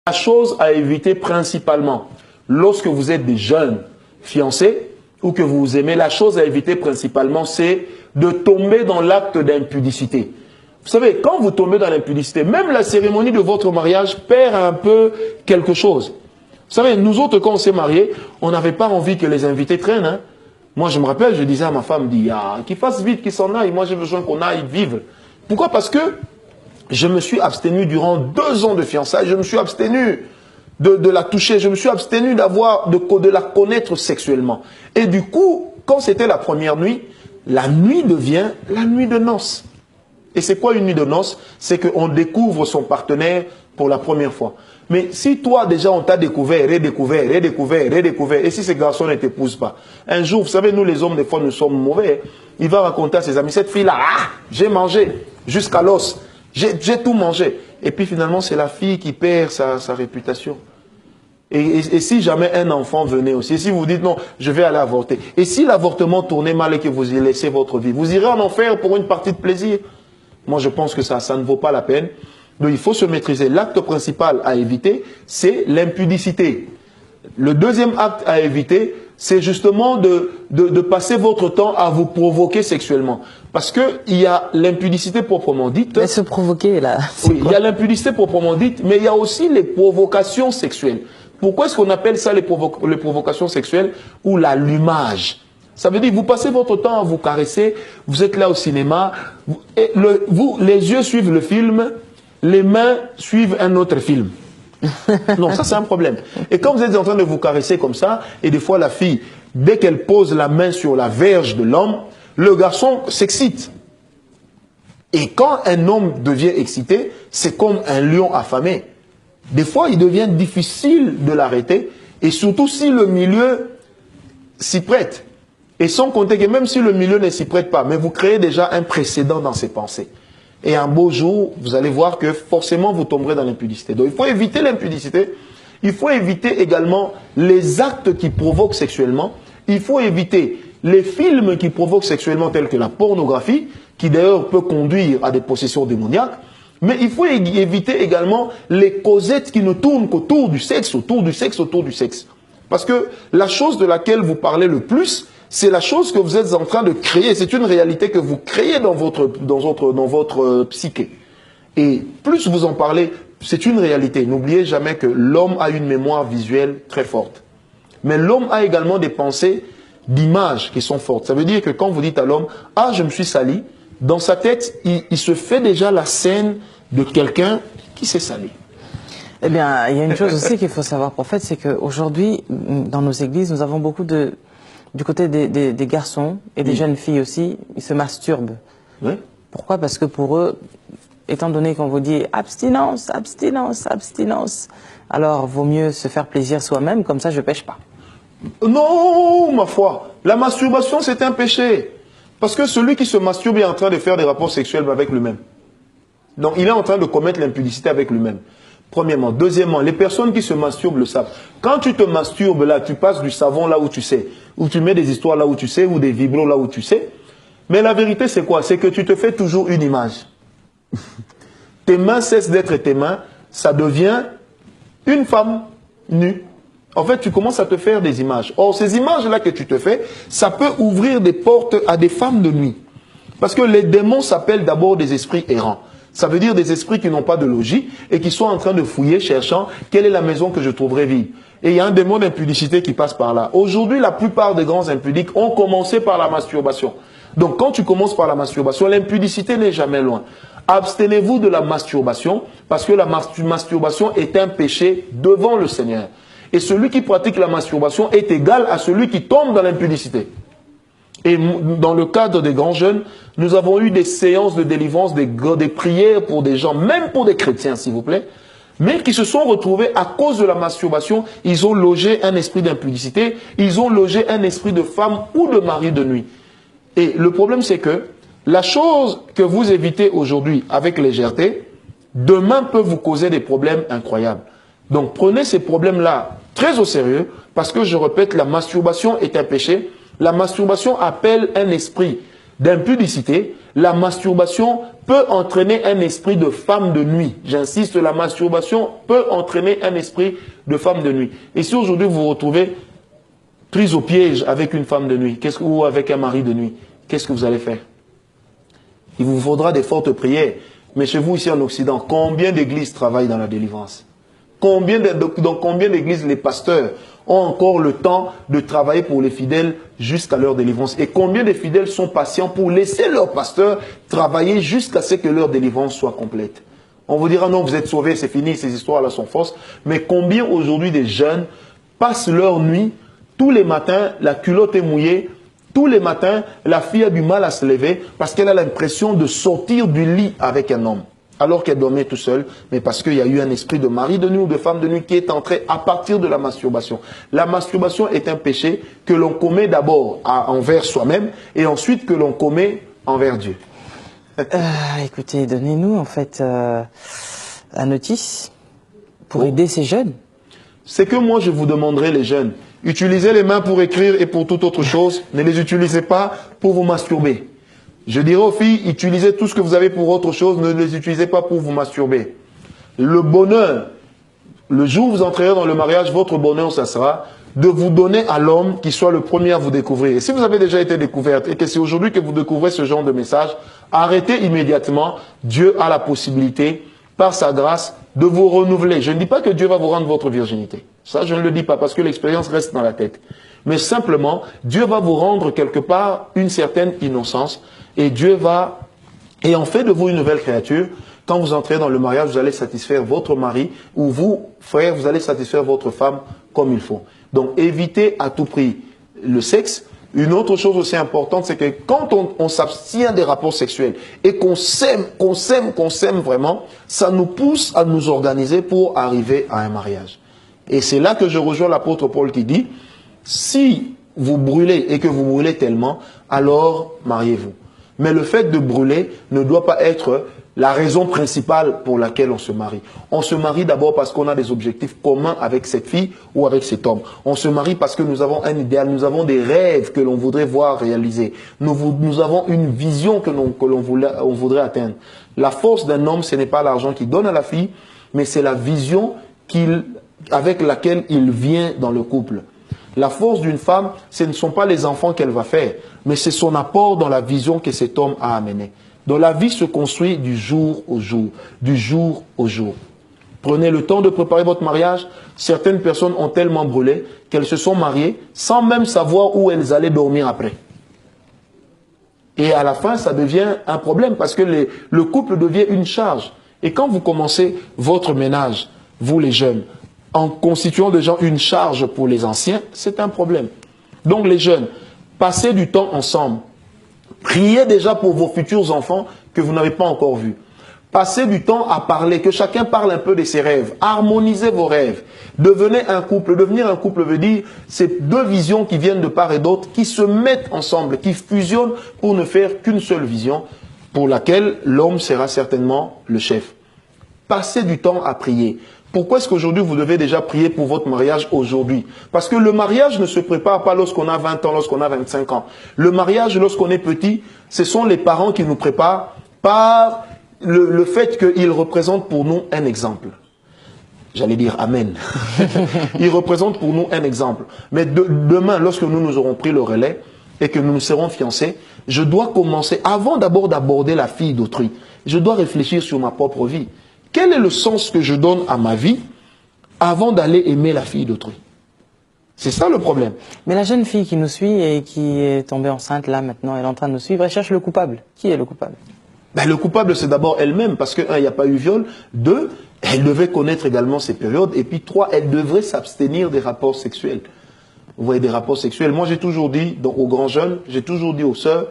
La chose à éviter principalement, lorsque vous êtes des jeunes fiancés ou que vous vous aimez, la chose à éviter principalement, c'est de tomber dans l'acte d'impudicité. Vous savez, quand vous tombez dans l'impudicité, même la cérémonie de votre mariage perd un peu quelque chose. Vous savez, nous autres, quand on s'est mariés, on n'avait pas envie que les invités traînent. Hein. Moi, je me rappelle, je disais à ma femme, qu'il fasse vite, qu'il s'en aille. Moi, j'ai besoin qu'on aille vivre. Pourquoi? Parce que je me suis abstenu durant 2 ans de fiançailles. Je me suis abstenu de la toucher. Je me suis abstenu de la connaître sexuellement. Et du coup, quand c'était la première nuit, la nuit devient la nuit de noces. Et c'est quoi une nuit de noces? C'est qu'on découvre son partenaire pour la première fois. Mais si toi, déjà, on t'a découvert, redécouvert, redécouvert, redécouvert, et si ces garçons ne t'épousent pas, un jour, vous savez, nous les hommes, des fois, nous sommes mauvais. Il va raconter à ses amis, cette fille-là, j'ai mangé jusqu'à l'os, j'ai tout mangé. Et puis finalement, c'est la fille qui perd sa réputation. Et si jamais un enfant venait aussi, et si vous dites non, je vais aller avorter, et si l'avortement tournait mal et que vous y laissez votre vie, vous irez en enfer pour une partie de plaisir. Moi, je pense que ça ne vaut pas la peine. Donc, il faut se maîtriser. L'acte principal à éviter, c'est l'impudicité. Le deuxième acte à éviter, c'est justement de passer votre temps à vous provoquer sexuellement. Parce qu'il y a l'impudicité proprement dite. Mais se provoquer, là. Oui, il y a l'impudicité proprement dite, mais il y a aussi les provocations sexuelles. Pourquoi est-ce qu'on appelle ça les provocations sexuelles ou l'allumage? Ça veut dire que vous passez votre temps à vous caresser, vous êtes là au cinéma, les yeux suivent le film, les mains suivent un autre film. Non, ça c'est un problème. Et quand vous êtes en train de vous caresser comme ça, et des fois la fille, dès qu'elle pose la main sur la verge de l'homme, le garçon s'excite. Et quand un homme devient excité, c'est comme un lion affamé. Des fois, il devient difficile de l'arrêter, et surtout si le milieu s'y prête. Et sans compter que même si le milieu ne s'y prête pas, mais vous créez déjà un précédent dans ses pensées. Et un beau jour, vous allez voir que forcément vous tomberez dans l'impudicité. Donc il faut éviter l'impudicité. Il faut éviter également les actes qui provoquent sexuellement. Il faut éviter les films qui provoquent sexuellement tels que la pornographie, qui d'ailleurs peut conduire à des possessions démoniaques. Mais il faut éviter également les causettes qui ne tournent qu'autour du sexe, autour du sexe, autour du sexe. Parce que la chose de laquelle vous parlez le plus, c'est la chose que vous êtes en train de créer. C'est une réalité que vous créez dans votre psyché. Et plus vous en parlez, c'est une réalité. N'oubliez jamais que l'homme a une mémoire visuelle très forte. Mais l'homme a également des pensées d'images qui sont fortes. Ça veut dire que quand vous dites à l'homme, « Ah, je me suis sali », dans sa tête, il se fait déjà la scène de quelqu'un qui s'est sali. Eh bien, il y a une chose aussi qu'il faut savoir, prophète, c'est qu'aujourd'hui, dans nos églises, nous avons beaucoup du côté des garçons et des jeunes filles aussi, ils se masturbent. Oui. Pourquoi? Parce que pour eux, étant donné qu'on vous dit abstinence, abstinence, abstinence, alors vaut mieux se faire plaisir soi-même, comme ça je pêche pas. Non, ma foi, la masturbation c'est un péché. Parce que celui qui se masturbe est en train de faire des rapports sexuels avec lui-même. Donc il est en train de commettre l'impudicité avec lui-même. Premièrement. Deuxièmement, les personnes qui se masturbent le savent. Quand tu te masturbes là, tu passes du savon là où tu sais, ou tu mets des histoires là où tu sais, ou des vibros là où tu sais. Mais la vérité c'est quoi? C'est que tu te fais toujours une image. Tes mains cessent d'être tes mains, ça devient une femme nue. En fait, tu commences à te faire des images. Or, ces images-là que tu te fais, ça peut ouvrir des portes à des femmes de nuit. Parce que les démons s'appellent d'abord des esprits errants. Ça veut dire des esprits qui n'ont pas de logis et qui sont en train de fouiller, cherchant quelle est la maison que je trouverai vide. Et il y a un démon d'impudicité qui passe par là. Aujourd'hui, la plupart des grands impudiques ont commencé par la masturbation. Donc, quand tu commences par la masturbation, l'impudicité n'est jamais loin. Abstenez-vous de la masturbation parce que la masturbation est un péché devant le Seigneur. Et celui qui pratique la masturbation est égal à celui qui tombe dans l'impudicité. Et dans le cadre des grands jeunes, nous avons eu des séances de délivrance, des prières pour des gens, même pour des chrétiens, s'il vous plaît, mais qui se sont retrouvés à cause de la masturbation, ils ont logé un esprit d'impudicité, ils ont logé un esprit de femme ou de mari de nuit. Et le problème, c'est que la chose que vous évitez aujourd'hui avec légèreté, demain peut vous causer des problèmes incroyables. Donc prenez ces problèmes-là très au sérieux, parce que je répète, la masturbation est un péché. La masturbation appelle un esprit d'impudicité. la masturbation peut entraîner un esprit de femme de nuit. J'insiste, la masturbation peut entraîner un esprit de femme de nuit. Et si aujourd'hui vous vous retrouvez prise au piège avec une femme de nuit, ou avec un mari de nuit, qu'est-ce que vous allez faire? Il vous faudra des fortes prières. Mais chez vous, ici en Occident, combien d'églises travaillent dans la délivrance? Dans combien d'églises les pasteurs ont encore le temps de travailler pour les fidèles jusqu'à leur délivrance? Et combien de fidèles sont patients pour laisser leur pasteur travailler jusqu'à ce que leur délivrance soit complète? On vous dira non, vous êtes sauvés, c'est fini, ces histoires-là sont fausses. Mais combien aujourd'hui des jeunes passent leur nuit, tous les matins, la culotte est mouillée, tous les matins, la fille a du mal à se lever parce qu'elle a l'impression de sortir du lit avec un homme, alors qu'elle dormait tout seule, mais parce qu'il y a eu un esprit de mari de nuit ou de femme de nuit qui est entré à partir de la masturbation. La masturbation est un péché que l'on commet d'abord envers soi-même et ensuite que l'on commet envers Dieu. Écoutez, donnez-nous en fait un notice pour aider ces jeunes. C'est que moi je vous demanderai, les jeunes, utilisez les mains pour écrire et pour toute autre chose, ne les utilisez pas pour vous masturber. Je dirais aux filles, utilisez tout ce que vous avez pour autre chose, ne les utilisez pas pour vous masturber. Le bonheur, le jour où vous entrerez dans le mariage, votre bonheur, ça sera de vous donner à l'homme qui soit le premier à vous découvrir. Et si vous avez déjà été découverte et que c'est aujourd'hui que vous découvrez ce genre de message, arrêtez immédiatement. Dieu a la possibilité, par sa grâce, de vous renouveler. Je ne dis pas que Dieu va vous rendre votre virginité. Ça, je ne le dis pas parce que l'expérience reste dans la tête. Mais simplement, Dieu va vous rendre quelque part une certaine innocence et Dieu va, et en fait de vous une nouvelle créature. Quand vous entrez dans le mariage, vous allez satisfaire votre mari ou vous, frère, vous allez satisfaire votre femme comme il faut. Donc, évitez à tout prix le sexe. Une autre chose aussi importante, c'est que quand on s'abstient des rapports sexuels et qu'on s'aime vraiment, ça nous pousse à nous organiser pour arriver à un mariage. Et c'est là que je rejoins l'apôtre Paul qui dit, si vous brûlez et que vous brûlez tellement, alors mariez-vous. Mais le fait de brûler ne doit pas être la raison principale pour laquelle on se marie. On se marie d'abord parce qu'on a des objectifs communs avec cette fille ou avec cet homme. On se marie parce que nous avons un idéal, nous avons des rêves que l'on voudrait voir réalisés. Nous avons une vision que l'on voudrait atteindre. La force d'un homme, ce n'est pas l'argent qu'il donne à la fille, mais c'est la vision avec laquelle il vient dans le couple. La force d'une femme, ce ne sont pas les enfants qu'elle va faire, mais c'est son apport dans la vision que cet homme a amenée. Donc la vie se construit du jour au jour, du jour au jour. Prenez le temps de préparer votre mariage. Certaines personnes ont tellement brûlé qu'elles se sont mariées sans même savoir où elles allaient dormir après. Et à la fin, ça devient un problème parce que le couple devient une charge. Et quand vous commencez votre ménage, vous les jeunes, en constituant déjà une charge pour les anciens, c'est un problème. Donc les jeunes, passez du temps ensemble. Priez déjà pour vos futurs enfants que vous n'avez pas encore vus. Passez du temps à parler, que chacun parle un peu de ses rêves. Harmonisez vos rêves. Devenez un couple. Devenir un couple veut dire, c'est deux visions qui viennent de part et d'autre, qui se mettent ensemble, qui fusionnent pour ne faire qu'une seule vision, pour laquelle l'homme sera certainement le chef. Passez du temps à prier. Pourquoi est-ce qu'aujourd'hui vous devez déjà prier pour votre mariage aujourd'hui? Parce que le mariage ne se prépare pas lorsqu'on a 20 ans, lorsqu'on a 25 ans. Le mariage, lorsqu'on est petit, ce sont les parents qui nous préparent par le fait qu'ils représentent pour nous un exemple. J'allais dire Amen. Ils représentent pour nous un exemple. Mais demain, lorsque nous aurons pris le relais et que nous nous serons fiancés, je dois commencer, avant d'abord d'aborder la fille d'autrui, je dois réfléchir sur ma propre vie. Quel est le sens que je donne à ma vie avant d'aller aimer la fille d'autrui? C'est ça le problème. Mais la jeune fille qui nous suit et qui est tombée enceinte là maintenant, elle est en train de nous suivre, elle cherche le coupable. Qui est le coupable? Le coupable, c'est d'abord elle-même, parce que, il n'y a pas eu viol. 2, elle devait connaître également ses périodes. Et puis 3, elle devrait s'abstenir des rapports sexuels. Vous voyez, des rapports sexuels. Moi, j'ai toujours dit, aux grands jeunes, j'ai toujours dit aux sœurs,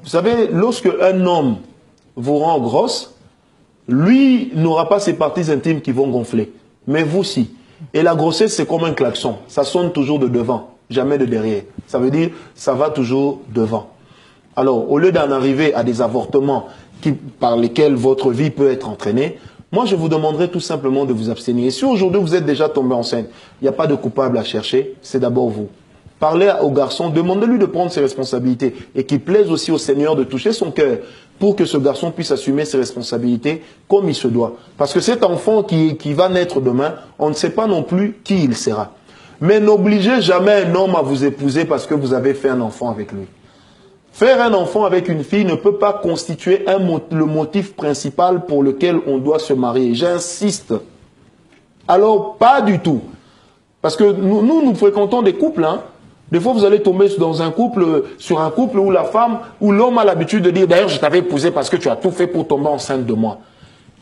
vous savez, lorsque un homme vous rend grosse, lui n'aura pas ses parties intimes qui vont gonfler. Mais vous, si. Et la grossesse, c'est comme un klaxon. Ça sonne toujours de devant, jamais de derrière. Ça veut dire, ça va toujours devant. Alors, au lieu d'en arriver à des avortements par lesquels votre vie peut être entraînée, moi, je vous demanderai tout simplement de vous abstenir. Et si aujourd'hui, vous êtes déjà tombé enceinte, il n'y a pas de coupable à chercher, c'est d'abord vous. Parlez au garçon, demandez-lui de prendre ses responsabilités et qu'il plaise aussi au Seigneur de toucher son cœur pour que ce garçon puisse assumer ses responsabilités comme il se doit. Parce que cet enfant qui va naître demain, on ne sait pas non plus qui il sera. Mais n'obligez jamais un homme à vous épouser parce que vous avez fait un enfant avec lui. Faire un enfant avec une fille ne peut pas constituer le motif principal pour lequel on doit se marier. J'insiste. Alors, pas du tout. Parce que nous fréquentons des couples, hein. Des fois, vous allez tomber dans un couple, sur un couple où la femme, où l'homme a l'habitude de dire, d'ailleurs, je t'avais épousé parce que tu as tout fait pour tomber enceinte de moi.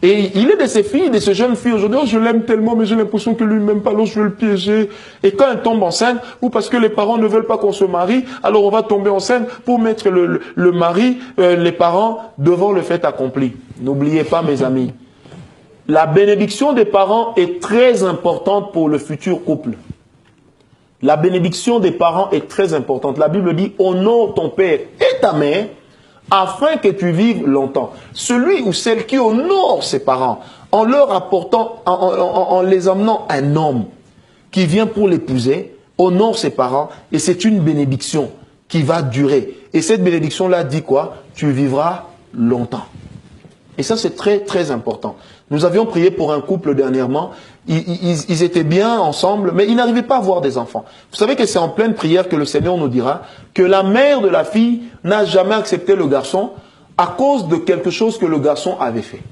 Et il est de ces filles, de ces jeunes filles aujourd'hui, oh, je l'aime tellement, mais j'ai l'impression que lui ne m'aime pas, alors je vais le piéger. Et quand elle tombe enceinte, ou parce que les parents ne veulent pas qu'on se marie, alors on va tomber enceinte pour mettre le mari, les parents, devant le fait accompli. N'oubliez pas, mes amis, la bénédiction des parents est très importante pour le futur couple. La bénédiction des parents est très importante. La Bible dit, honore ton père et ta mère, afin que tu vives longtemps. Celui ou celle qui honore ses parents, en leur apportant, en les amenant un homme qui vient pour l'épouser, honore ses parents, et c'est une bénédiction qui va durer. Et cette bénédiction-là dit quoi? Tu vivras longtemps. Et ça, c'est très, très important. Nous avions prié pour un couple dernièrement. Ils étaient bien ensemble, mais ils n'arrivaient pas à avoir des enfants. Vous savez que c'est en pleine prière que le Seigneur nous dira que la mère de la fille n'a jamais accepté le garçon à cause de quelque chose que le garçon avait fait.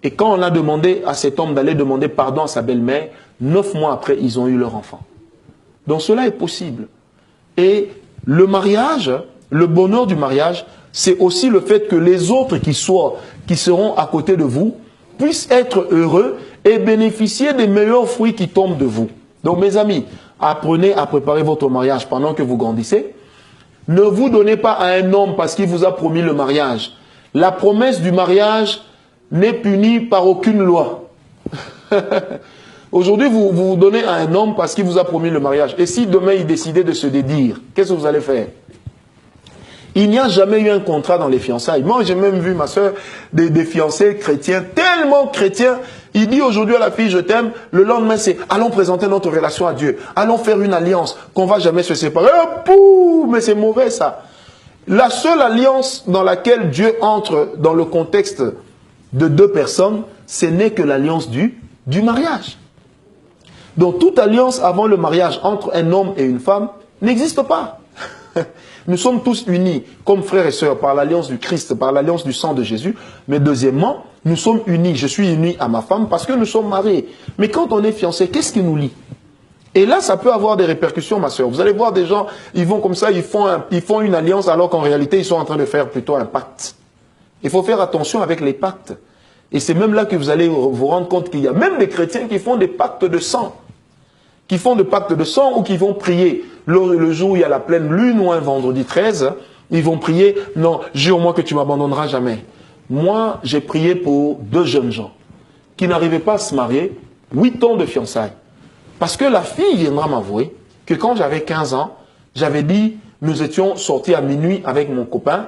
Et quand on a demandé à cet homme d'aller demander pardon à sa belle-mère, 9 mois après, ils ont eu leur enfant. Donc cela est possible. Et le mariage, le bonheur du mariage, c'est aussi le fait que les autres qui seront à côté de vous puissent être heureux et bénéficier des meilleurs fruits qui tombent de vous. Donc mes amis, apprenez à préparer votre mariage pendant que vous grandissez. Ne vous donnez pas à un homme parce qu'il vous a promis le mariage. La promesse du mariage n'est punie par aucune loi. Aujourd'hui, vous vous donnez à un homme parce qu'il vous a promis le mariage. Et si demain il décidait de se dédire, qu'est-ce que vous allez faire? Il n'y a jamais eu un contrat dans les fiançailles. Moi, j'ai même vu, ma soeur, des fiancés chrétiens, tellement chrétiens. Il dit aujourd'hui à la fille, je t'aime. Le lendemain, c'est, allons présenter notre relation à Dieu. Allons faire une alliance, qu'on va jamais se séparer. Oh, pouh, mais c'est mauvais, ça. La seule alliance dans laquelle Dieu entre dans le contexte de deux personnes, ce n'est que l'alliance du mariage. Donc, toute alliance avant le mariage entre un homme et une femme n'existe pas. Nous sommes tous unis comme frères et sœurs par l'alliance du Christ, par l'alliance du sang de Jésus. Mais deuxièmement, nous sommes unis. Je suis uni à ma femme parce que nous sommes mariés. Mais quand on est fiancé, qu'est-ce qui nous lie? Et là, ça peut avoir des répercussions, ma sœur. Vous allez voir des gens, ils vont comme ça, ils font une alliance alors qu'en réalité, ils sont en train de faire plutôt un pacte. Il faut faire attention avec les pactes. Et c'est même là que vous allez vous rendre compte qu'il y a même des chrétiens qui font des pactes de sang. Qui font des pactes de sang ou qui vont prier le jour où il y a la pleine lune ou un vendredi 13, ils vont prier, non, jure-moi que tu m'abandonneras jamais. Moi, j'ai prié pour 2 jeunes gens qui n'arrivaient pas à se marier, 8 ans de fiançailles. Parce que la fille viendra m'avouer que quand j'avais 15 ans, j'avais dit, nous étions sortis à minuit avec mon copain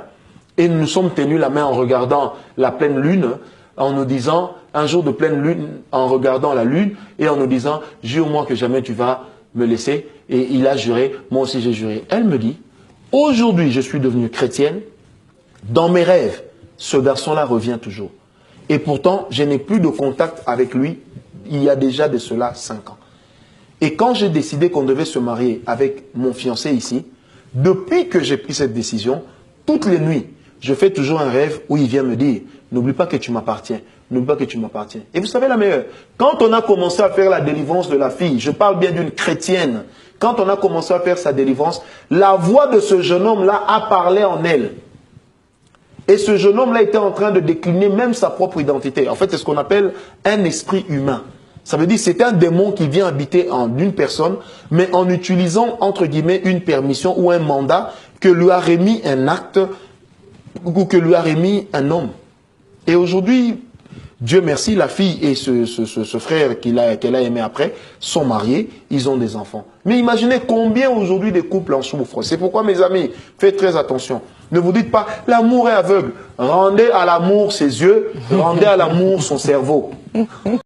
et nous nous sommes tenus la main en regardant la pleine lune, en nous disant, un jour de pleine lune, en regardant la lune, et en nous disant, jure-moi que jamais tu vas me laisser. Et il a juré, moi aussi j'ai juré. Elle me dit, aujourd'hui je suis devenue chrétienne, dans mes rêves, ce garçon-là revient toujours. Et pourtant, je n'ai plus de contact avec lui, il y a déjà de cela 5 ans. Et quand j'ai décidé qu'on devait se marier avec mon fiancé ici, depuis que j'ai pris cette décision, toutes les nuits, je fais toujours un rêve où il vient me dire, n'oublie pas que tu m'appartiens. N'oublie pas que tu m'appartiens. Et vous savez la meilleure, quand on a commencé à faire la délivrance de la fille, je parle bien d'une chrétienne, quand on a commencé à faire sa délivrance, la voix de ce jeune homme-là a parlé en elle. Et ce jeune homme-là était en train de décliner même sa propre identité. En fait, c'est ce qu'on appelle un esprit humain. Ça veut dire que c'est un démon qui vient habiter en une personne, mais en utilisant, entre guillemets, une permission ou un mandat que lui a remis un acte ou que lui a remis un homme. Et aujourd'hui, Dieu merci, la fille et ce frère qu'elle a aimé après sont mariés, ils ont des enfants. Mais imaginez combien aujourd'hui des couples en souffrent. C'est pourquoi, mes amis, faites très attention. Ne vous dites pas, l'amour est aveugle. Rendez à l'amour ses yeux, rendez à l'amour son cerveau.